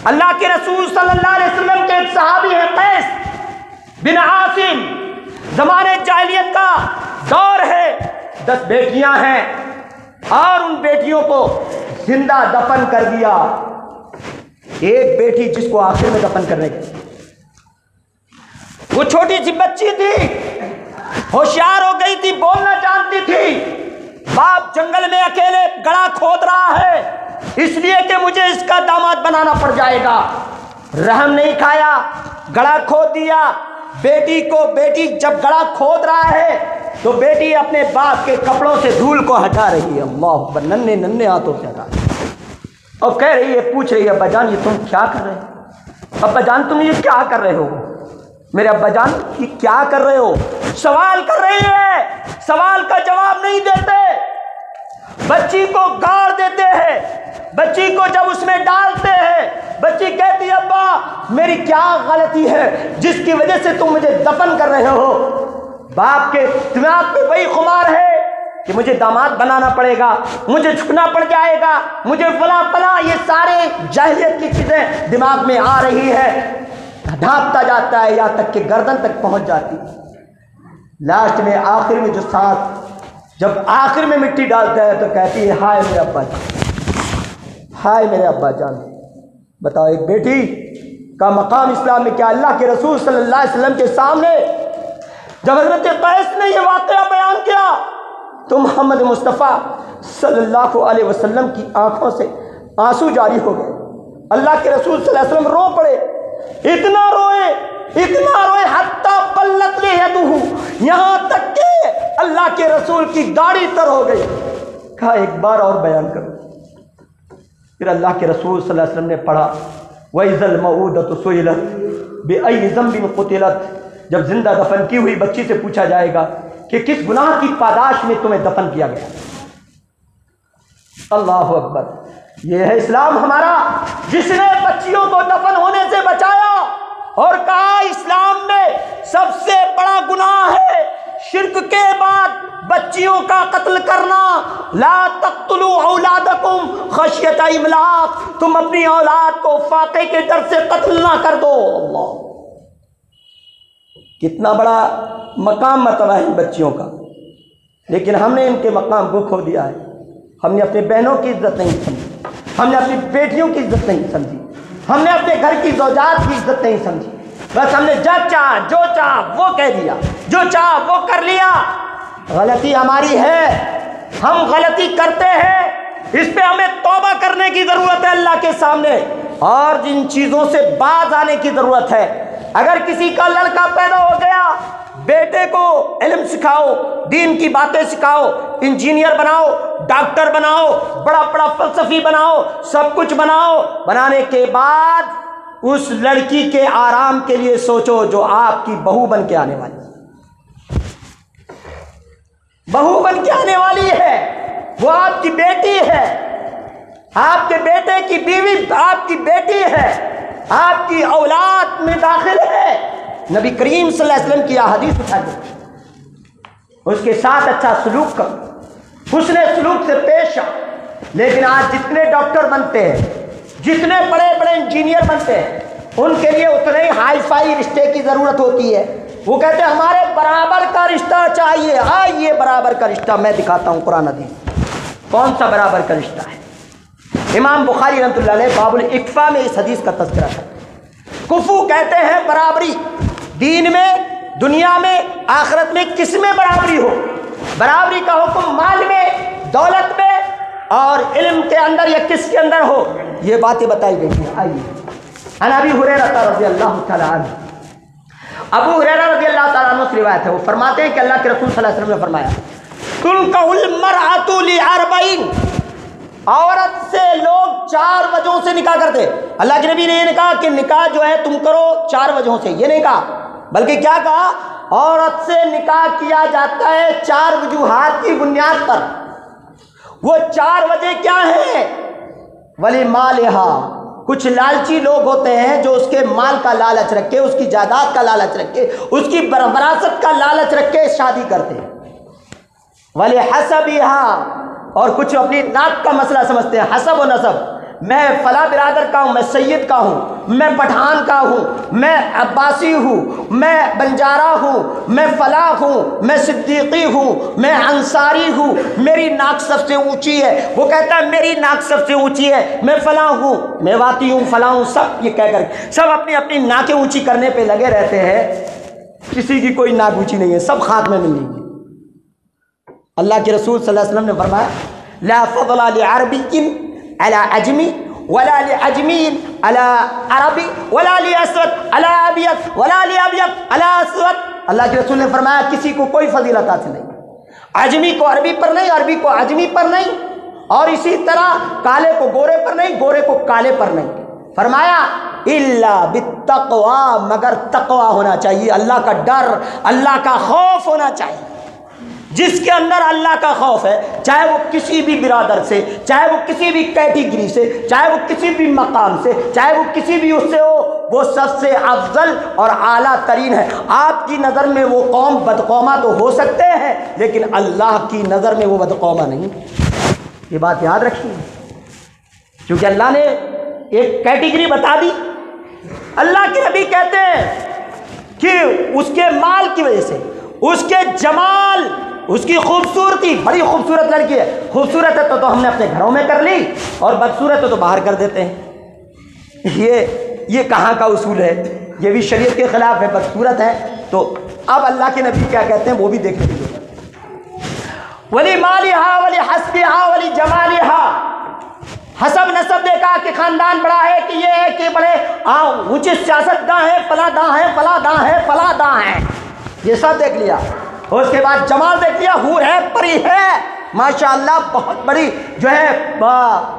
اللہ کے رسول صلی اللہ علیہ وسلم کے ایک صحابی ہیں قیس بن عاصم، زمانے جاہلیت کا دور ہے، 10 بیٹیاں ہیں، اور ان بیٹیوں کو زندہ دفن کر دیا۔ ایک بیٹی جس کو آخر میں دفن کرنے کی، وہ چھوٹی سی بچی تھی، ہوشیار ہو گئی تھی، بولنا جانتی تھی۔ باپ جنگل میں اکیلے گڑھا کھود رہا ہے، اس لیے کہ مجھے اس کا داماد بنانا پڑ جائے گا۔ رحم نہیں کھایا، گڑھا کھود دیا۔ بیٹی کو، بیٹی جب گڑھا کھود رہا ہے تو بیٹی اپنے باپ کے کپڑوں سے دھول کو ہٹا رہی ہے، اللہ اکبر، ننھے ننھے ہاتھوں سے ہٹا رہی ہے، اور کہہ رہی ہے، پوچھ رہی ہے، ابا جان یہ تم کیا کر رہے ہو؟ ابا جان تم یہ کیا کر رہے ہو؟ میرے ابا جان یہ کیا کر رہے ہو؟ سوال کر رہی ہے، سوال کا جواب نہیں دیتے، بچی کو گاڑ دیتے ہیں، بچی کو جب اس میں ڈالتے ہیں، بچی کہتی ہے، ابا میری کیا غلطی ہے جس کی وجہ سے تم مجھے دفن کر رہے ہو؟ باپ کے دماغ پہ وہی خمار ہے کہ مجھے داماد بنانا پڑے گا، مجھے جھکنا پڑ جائے گا، مجھے فلاں فلاں، یہ سارے جاہلیت کی چیزیں دماغ میں آ رہی ہے، ڈھانپتا جاتا ہے یہاں تک کہ گردن تک پہنچ جاتی۔ لاسٹ میں آخر میں جو ساتھ جب آخر میں مٹی ڈالتا ہے تو کہتی ہے، ہائے میرے ابا جان، ہائے میرے ابا جان۔ بتاؤ ایک بیٹی کا مقام اسلام میں کیا؟ اللہ کے رسول صلی اللہ علیہ وسلم کے سامنے جب حضرت قیس نے یہ واقعہ بیان کیا تو محمد مصطفیٰ صلی اللہ علیہ وسلم کی آنکھوں سے آنسو جاری ہو گئے۔ اللہ کے رسول صلی اللہ علیہ وسلم رو پڑے، اتنا روئے حتیٰ بلت یدہ، یہاں تک کہ اللہ کے رسول کی داڑھی تر ہو گئی۔ کہا ایک بار اور بیان کرو۔ پھر اللہ کے رسول صلی اللہ علیہ وسلم نے پڑھا، وَإِذَا الْمَوْءُودَةُ سُئِلَتْ بِأَيِّ ذَنبٍ قُتِلَتْ، جب زندہ دفن کی ہوئی بچی سے پوچھا جائے گا کہ کس گناہ کی پاداش میں تمہیں دفن کیا گیا۔ اللہ اکبر، یہ ہے اسلام ہمارا، جس نے بچیوں کو دفن ہونے سے بچایا اور کہا اسلام میں سب سے بڑا گناہ ہے شرک کے بعد بچیوں کا قتل کرنا۔ لا تقتلوا اولادکم خشیۃ املاق، تم اپنی اولاد کو فاقے کے ڈر سے قتل نہ کر دو۔ اللہ، کتنا بڑا مقام مرتبہ ہے ان بچیوں کا، لیکن ہم نے ان کے مقام کو کھو دیا ہے۔ ہم نے اپنے بہنوں کی عزت نہیں سمجھی، ہم نے اپنی بیٹیوں کی عزت نہیں سمجھی، ہم نے اپنے گھر کی زوجات کی عزت نہیں سمجھی، بس ہم نے جب چاہا جو چاہا وہ کہہ دیا، جو چاہا وہ کر لیا۔ غلطی ہماری ہے، ہم غلطی کرتے ہیں، اس پہ ہمیں توبہ کرنے کی ضرورت ہے اللہ کے سامنے، اور جن چیزوں سے باز آنے کی ضرورت ہے۔ اگر کسی کا لڑکا پیدا ہو گیا، بیٹے کو علم سکھاؤ، دین کی باتیں سکھاؤ، انجینئر بناؤ، ڈاکٹر بناؤ، بڑا بڑا فلسفی بناؤ، سب کچھ بناؤ، بنانے کے بعد اس لڑکی کے آرام کے لیے سوچو جو آپ کی بہو بن کے آنے والی، بہو بن کے آنے والی ہے، وہ آپ کی بیٹی ہے، آپ کے بیٹے کی بیوی آپ کی بیٹی ہے، آپ کی اولاد میں داخل ہے۔ نبی کریم صلی اللہ علیہ وسلم کی حدیث اٹھا دو، اس کے ساتھ اچھا سلوک کرو، حسن سلوک سے پیش آؤ۔ لیکن آج جتنے ڈاکٹر بنتے ہیں، جتنے بڑے بڑے انجینئر بنتے ہیں، ان کے لیے اتنے ہی ہائی فائی رشتے کی ضرورت ہوتی ہے۔ وہ کہتے ہیں ہمارے برابر کا رشتہ چاہیے۔ آئیے برابر کا رشتہ میں دکھاتا ہوں قرآن حدیث، کون سا برابر کا رشتہ ہے۔ امام بخاری رحمۃ اللہ علیہ باب الاکفاء میں اس حدیث کا تذکرہ ہے۔ کفو کہتے ہیں برابری، دین میں، دنیا میں، آخرت میں کس میں برابری ہو۔ برابری کا حکم مال میں، دولت میں اور علم کے اندر یا کس کے اندر ہو، یہ باتیں بتائی گئی ہیں۔ آئیے عن ابی ہریرہ رضی اللہ تعالی عنہ، ابو ہریرہ رضی اللہ تعالیٰ عنہ سے روایت ہے، وہ فرماتے ہیں کہ اللہ کے رسول صلی اللہ علیہ وسلم نے فرمایا، تنکح المرأة لأربعین، عورت سے لوگ 4 وجہوں سے نکاح کرتے۔ اللہ کے نبی نے یہ نہیں کہا کہ نکاح جو ہے تم کرو 4 وجہوں سے، یہ نہیں کہا، بلکہ کیا کہا، عورت سے نکاح کیا جاتا ہے 4 وجوہات کی بنیاد پر۔ وہ 4 وجہ کیا ہیں؟ وَلِمَالِهَا، کچھ لالچی لوگ ہوتے ہیں جو اس کے مال کا لالچ رکھ کے، اس کی جائیداد کا لالچ رکھ کے، اس کی وراثت کا لالچ رکھ کے شادی کرتے ہیں۔ وَلِحَسَبِهَا، اور کچھ اپنی ناک کا مسئلہ سمجھتے ہیں، حسب و نسب، میں فلاں برادر کا ہوں، میں سید کا ہوں، میں پٹھان کا ہوں، میں عباسی ہوں، میں بنجارہ ہوں، میں فلاں ہوں، میں صدیقی ہوں، میں انصاری ہوں، میری ناک سب سے اونچی ہے۔ وہ کہتا ہے میری ناک سب سے اونچی ہے، میں فلاں ہوں، میواتی ہوں، فلاں ہوں، سب یہ کہہ کر سب اپنی اپنی ناکیں اونچی کرنے پہ لگے رہتے ہیں۔ کسی کی کوئی ناک اونچی نہیں ہے، سب خاک میں ملیں گی۔ اللہ کے رسول صلی اللہ علیہ وسلم نے فرمایا، لا فضل لعربی علی عجمی ولا لعجمی علی عربی ولا لاسود علی ابیض ولا لابیض علی اسود اللہ کے رسول نے فرمایا کسی کو کوئی فضیلت حاصل نہیں، عجمی کو عربی پر نہیں، عربی کو عجمی پر نہیں، اور اسی طرح کالے کو گورے پر نہیں، گورے کو کالے پر نہیں۔ فرمایا الا بالتقوی، مگر تقوی ہونا چاہیے، اللہ کا ڈر، اللہ کا خوف ہونا چاہیے۔ جس کے اندر اللہ کا خوف ہے، چاہے وہ کسی بھی برادر سے، چاہے وہ کسی بھی کیٹیگری سے، چاہے وہ کسی بھی مقام سے، چاہے وہ کسی بھی اس سے ہو، وہ سب سے افضل اور اعلیٰ ترین ہے۔ آپ کی نظر میں وہ قوم بدقوما تو ہو سکتے ہیں، لیکن اللہ کی نظر میں وہ بدقوما نہیں۔ یہ بات یاد رکھیے، کیونکہ اللہ نے ایک کیٹیگری بتا دی۔ اللہ کے نبی کہتے ہیں کہ اس کے مال کی وجہ سے، اس کے جمال، اس کی خوبصورتی، بڑی خوبصورت لڑکی ہے، خوبصورت ہے تو ہم نے اپنے گھروں میں کر لی، اور بدصورت ہے تو باہر کر دیتے ہیں۔ یہ کہاں کا اصول ہے؟ یہ بھی شریعت کے خلاف ہے۔ بدصورت ہے تو اب اللہ کے نبی کیا کہتے ہیں وہ بھی دیکھنے کی ضرورت ہے۔ ولی مالہا ولی حسبہا ولی جمالہا، حسب نسب دیکھا کہ خاندان بڑا ہے، کہ یہ ہے کہ بڑے اونچے سیاست داں ہیں، فلاں داں ہیں، فلاں داں ہیں، فلاں داں ہیں، یہ سب دیکھ لیا۔ اور اس کے بعد جمال دیکھ لیا، حور ہے، پری ہے، ماشاءاللہ بہت بڑی جو ہے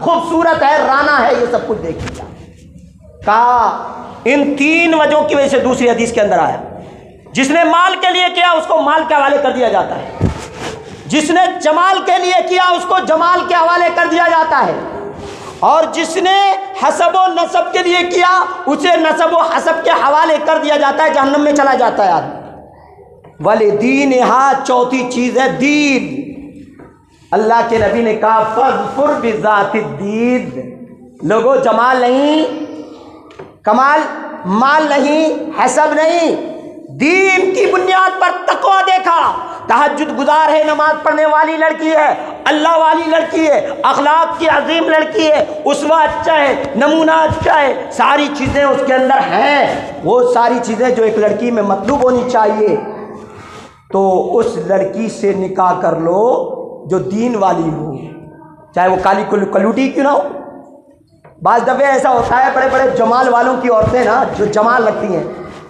خوبصورت ہے، رانا ہے، یہ سب کچھ دیکھ لیا۔ کہا ان تین وجہوں کی وجہ سے دوسری حدیث کے اندر آیا، جس نے مال کے لیے کیا اس کو مال کے حوالے کر دیا جاتا ہے، جس نے جمال کے لیے کیا اس کو جمال کے حوالے کر دیا جاتا ہے، اور جس نے حسب و نسب کے لیے کیا اسے نسب و حسب کے حوالے کر دیا جاتا ہے، جہنم میں چلا جاتا ہے آدمی۔ وَلِدِينِهَا، چوتھی چیز ہے دین۔ اللہ کے نبی نے کہا فَاظْفُرْ بِذَاتِ الدِّينِ، لوگوں جمال نہیں، کمال، مال نہیں، حسب نہیں، دین کی بنیاد پر تقویٰ دیکھا۔ تہجد گزار ہے، نماز پڑھنے والی لڑکی ہے، اللہ والی لڑکی ہے، اخلاق کی عظیم لڑکی ہے، اسوہ اچھا ہے، نمونہ اچھا ہے، ساری چیزیں اس کے اندر ہیں، وہ ساری چیزیں جو ایک لڑکی میں مطلوب ہونی چاہیے، تو اس لڑکی سے نکاح کر لو جو دین والی ہو، چاہے وہ کالی کلوٹی کیوں نہ ہو۔ بعض دفعہ ایسا ہوتا ہے بڑے بڑے جمال والوں کی عورتیں نا جو جمال رکھتی ہیں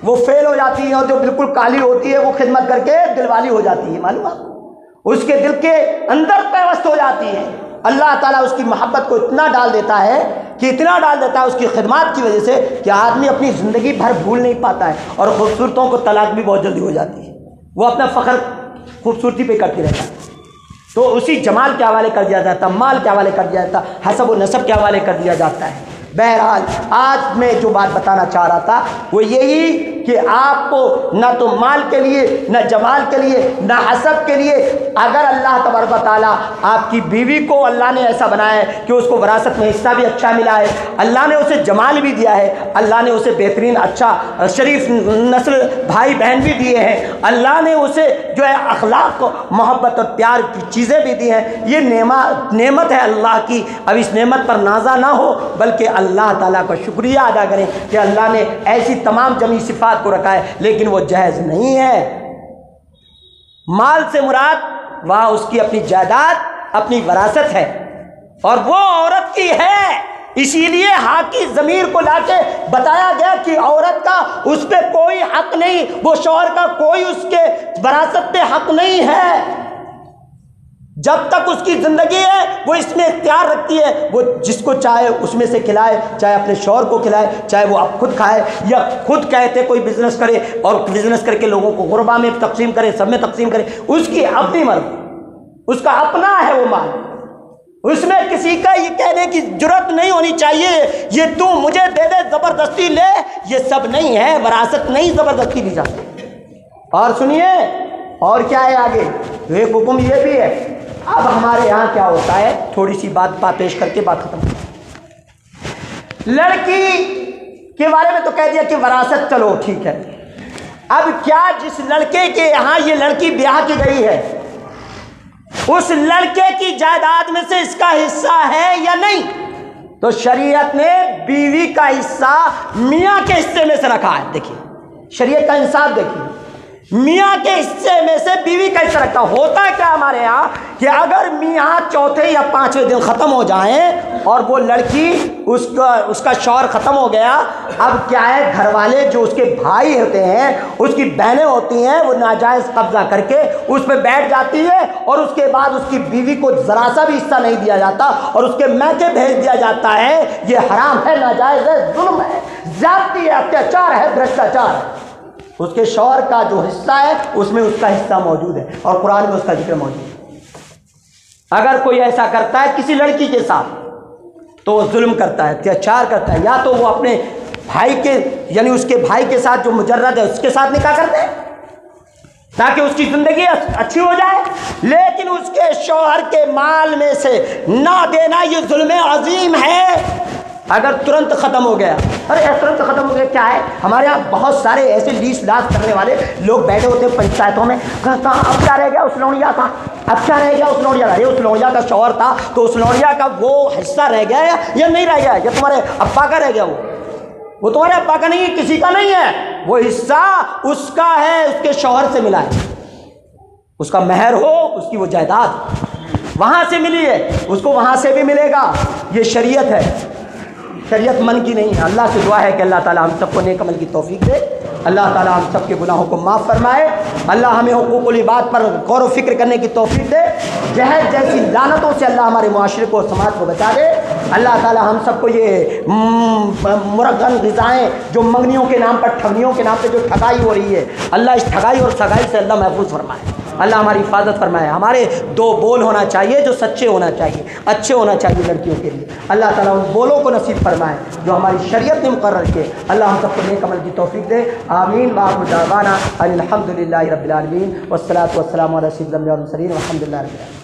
وہ فیل ہو جاتی ہیں، اور جو بالکل کالی ہوتی ہے وہ خدمت کر کے دل والی ہو جاتی ہے، معلوم ہے، اس کے دل کے اندر پیوست ہو جاتی ہے۔ اللہ تعالیٰ اس کی محبت کو اتنا ڈال دیتا ہے کہ اتنا ڈال دیتا ہے اس کی خدمات کی وجہ سے کہ آدمی اپنی زندگی بھر بھول نہیں پاتا ہے، اور خوبصورتوں کو طلاق بھی بہت جلدی ہو جاتی ہے، وہ اپنا فخر خوبصورتی پہ کرتی رہتا ہے۔ تو اسی جمال کے حوالے کر دیا جاتا، مال کے حوالے کر دیا جاتا، حسب و نسب کے حوالے کر دیا جاتا ہے۔ بہرحال آج میں جو بات بتانا چاہ رہا تھا وہ یہی کہ آپ کو نہ تو مال کے لیے، نہ جمال کے لیے، نہ حسب کے لیے، اگر اللہ تبارک و تعالیٰ آپ کی بیوی کو اللہ نے ایسا بنایا ہے کہ اس کو وراثت میں حصہ بھی اچھا ملا ہے، اللہ نے اسے جمال بھی دیا ہے، اللہ نے اسے بہترین اچھا شریف نسل بھائی بہن بھی دیے ہیں، اللہ نے اسے جو ہے اخلاق، محبت اور پیار کی چیزیں بھی دی ہیں، یہ نعمت ہے اللہ کی۔ اب اس نعمت پر نازا نہ ہو بلکہ اللہ تعالیٰ کا شکریہ ادا کریں کہ اللہ نے ایسی تمام جمی صفات کو رکھا ہے، لیکن وہ جائز نہیں ہے۔ مال سے مراد وہاں اس کی اپنی جائیداد، اپنی وراثت ہے، اور وہ عورت کی ہے، اسی لیے حاکی ضمیر کو لا کے بتایا گیا کہ عورت کا اس پہ کوئی حق نہیں، وہ شوہر کا کوئی اس کے وراثت پہ حق نہیں ہے، جب تک اس کی زندگی ہے وہ اس میں اختیار رکھتی ہے، وہ جس کو چاہے اس میں سے کھلائے، چاہے اپنے شوہر کو کھلائے، چاہے وہ اب خود کھائے، یا خود کہتے کوئی بزنس کرے اور بزنس کر کے لوگوں کو غربا میں تقسیم کرے، سب میں تقسیم کرے، اس کی اپنی مرضی، اس کا اپنا ہے وہ مال، اس میں کسی کا یہ کہنے کی جرت نہیں ہونی چاہیے یہ تو مجھے دے دے زبردستی لے، یہ سب نہیں ہے، وراثت نہیں زبردستی دی جاتی۔ اور سنیے اور کیا ہے آگے، ایک حکم یہ بھی ہے۔ اب ہمارے یہاں کیا ہوتا ہے، تھوڑی سی بات پیش کر کے بات ختم۔ لڑکی کے بارے میں تو کہہ دیا کہ وراثت چلو ٹھیک ہے، اب کیا جس لڑکے کے یہاں یہ لڑکی بیاہ کی گئی ہے اس لڑکے کی جائیداد میں سے اس کا حصہ ہے یا نہیں؟ تو شریعت نے بیوی کا حصہ میاں کے حصے میں سے رکھا ہے۔ دیکھیے شریعت کا انصاف دیکھیے، میاں کے حصے میں سے بیوی کا حصہ رکھتا. ہوتا کیا ہمارے یہاں کہ اگر میاں چوتھے یا پانچویں دن ختم ہو جائیں اور وہ لڑکی اس کا شوہر ختم ہو گیا, اب کیا ہے, گھر والے جو اس کے بھائی ہوتے ہیں, اس کی بہنیں ہوتی ہیں, وہ ناجائز قبضہ کر کے اس پہ بیٹھ جاتی ہے اور اس کے بعد اس کی بیوی کو ذرا سا بھی حصہ نہیں دیا جاتا اور اس کے میکے بھیج دیا جاتا ہے. یہ حرام ہے, ناجائز ہے, ظلم ہے, زیادتی ہے, اتیاچار ہے, بھرشٹاچار ہے. اس کے شوہر کا جو حصہ ہے اس میں اس کا حصہ موجود ہے اور قرآن میں اس کا ذکر موجود ہے. اگر کوئی ایسا کرتا ہے کسی لڑکی کے ساتھ تو وہ ظلم کرتا ہے, اتیاچار کرتا ہے. یا تو وہ اپنے بھائی کے یعنی اس کے بھائی کے ساتھ جو مجرد ہے اس کے ساتھ نکاح کرتے ہیں تاکہ اس کی زندگی اچھی ہو جائے, لیکن اس کے شوہر کے مال میں سے نہ دینا یہ ظلم عظیم ہے. اگر ترنت ختم ہو گیا, ارے ترنت ختم ہو گیا کیا ہے, ہمارے یہاں بہت سارے ایسے لیس لاس کرنے والے لوگ بیٹھے ہوتے ہیں پنچایتوں میں, کہاں اب کیا رہ گیا اس لونڈیا کا, اب کیا رہ گیا اس لونڈیا کا, یہ اس لونڈیا کا شوہر تھا تو اس لونڈیا کا وہ حصہ رہ گیا یا نہیں رہ گیا, یا تمہارے ابا کا رہ گیا, وہ تمہارے ابا کا نہیں ہے, کسی کا نہیں ہے, وہ حصہ اس کا ہے, اس کے شوہر سے ملا ہے, اس کا مہر ہو, اس کی وہ جائیداد وہاں سے ملی ہے, اس کو وہاں سے بھی ملے گا. یہ شریعت ہے, شریعت من کی نہیں ہے. اللہ سے دعا ہے کہ اللہ تعالیٰ ہم سب کو نیک عمل کی توفیق دے, اللہ تعالیٰ ہم سب کے گناہوں کو معاف فرمائے, اللہ ہمیں حقوق العباد پر غور و فکر کرنے کی توفیق دے, جہل جیسی لعنتوں سے اللہ ہمارے معاشرے کو, سماج کو بچا دے. اللہ تعالیٰ ہم سب کو یہ مرغن غذائیں جو منگنیوں کے نام پر, ٹھگنیوں کے نام پہ جو ٹھگائی ہو رہی ہے, اللہ اس ٹھگائی اور سگائی سے اللہ محفوظ فرمائے, اللہ ہماری حفاظت فرمائے. ہمارے دو بول ہونا چاہیے جو سچے ہونا چاہیے, اچھے ہونا چاہیے لڑکیوں کے لیے. اللہ تعالیٰ ان بولوں کو نصیب فرمائے جو ہماری شریعت نے مقرر کیے. اللہ ہم سب کو نیک عمل کی توفیق دے. آمین. وآخر دعوانا الحمد للہ رب العالمین والصلاۃ والسلام علی سیدنا المرسلین والحمد للہ رب العالمین.